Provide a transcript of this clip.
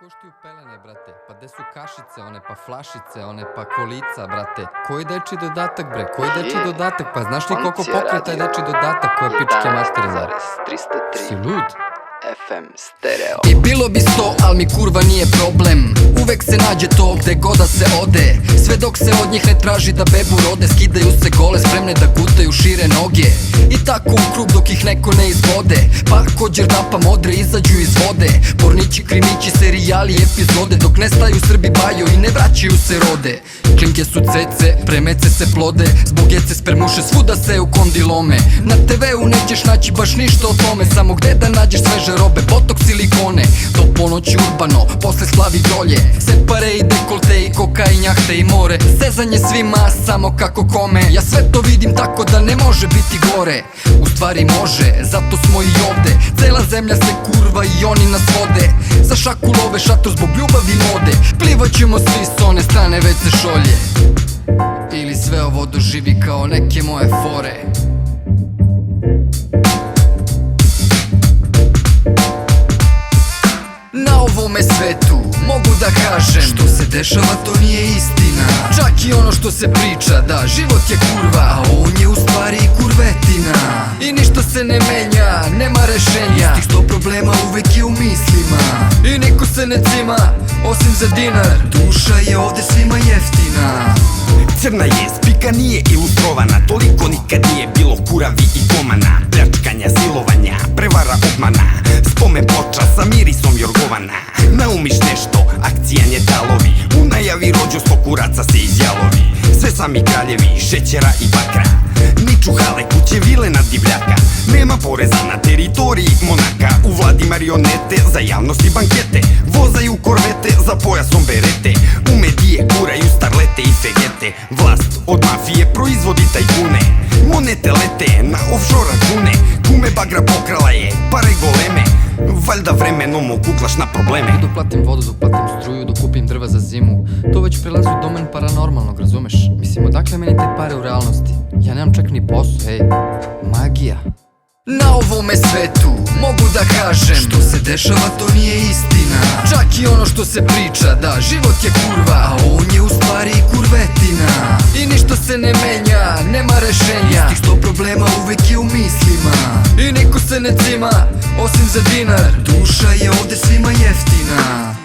koštaju pelene, brate? Pa gde su kašice one, pa flašice one, pa kolica, brate? Koji dečiji dodatak, bre? Koji dečiji dodatak? Pa znaš li koliko pokrije taj dečiji dodatak koje pičke materine? Si lud? FM stereo. I bilo bi 100, al mi kurva nije problem. Uvek se nađe to gde god da se ode. Sve dok se od njih ne traži da bebu rode. Skidaju se gole, spremne da gutaju šire noge. I tako u krug dok ih neko ne izvode. Pa ko Đerdapa modre izađu iz vode. Pornići, krimići, serijali, epizode. Dok ne staju Srbi bajo i ne vraćaju se rode. Klinke su cece, premece se plode. Zbog jece spermuše svuda se u kondilome. Na TV-u nećeš naći baš ništa o tome. Samo gde da nađeš sveže robe, botoks ili ikone. Do ponoći urbano, posle splavi grolje. Separe i dekolte i kokain, jahte i more. Zezanje svima, samo kako kome. Ja sve to vidim tako da ne može biti gore. U stvari može, zato smo i ovde. Cela zemlja se kurva i oni nas vode. Za šaku love, šator zbog ljubavi mode. Plivaćemo svi s one strane WC šolje. Ili sve ovo doživi kao neke moje fore. Na ovome svetu mogu da kažem, što se dešava to nije istina. Čak i ono što se priča, da život je kurva, a on je u stvari kurvetina. I ništa se ne menja, nema rešenja. Istih 100 problema uvek je u mislima. I niko se ne cima, osim za dinar. Duša je ovde svima jeftina. Crna je, spika nije ilustrovana. Toliko nikad nije bilo kuravi i komana. Pljačkanja, silovanja, prevara, obmana. Spomen ploča sa mirisom jorgovana. Naumiš nešto, akcija nje talovi. U najavi rođo 100 kuraca se izjalovi. Sve sami kraljevi, šećera i bakra. Niču hale, kuće, vile na divljaka. Nema poreza na teritoriji Monaka. U vladi marionete, za javnost i bankete. Vozaju korvete, za pojasom berete. U medije kuraju starlete i fegete. Vlast od mafije proizvodi tajkune. Monete lete na offshore račune. Kume bagra pokrala je, pare goleme. Valjda vremenom okuklaš na probleme. Dok platim vodu, dok platim struju, dok kupim drva za zimu. To već prelazi u domen paranormalnog, razumeš? Mislim, odakle meni te pare u realnosti? Ja nemam čak ni posao, hej, magija. Na ovome svetu mogu da kažem, što se dešava to nije istina. Čak i ono što se priča, da život je kurva, a on je u stvari kurvetina. I ništa se ne menja, nema rešenja. Istih 100 problema uvek je u mislima. I niko se ne cima, osim za dinar. Duša je ovde svima jeftina.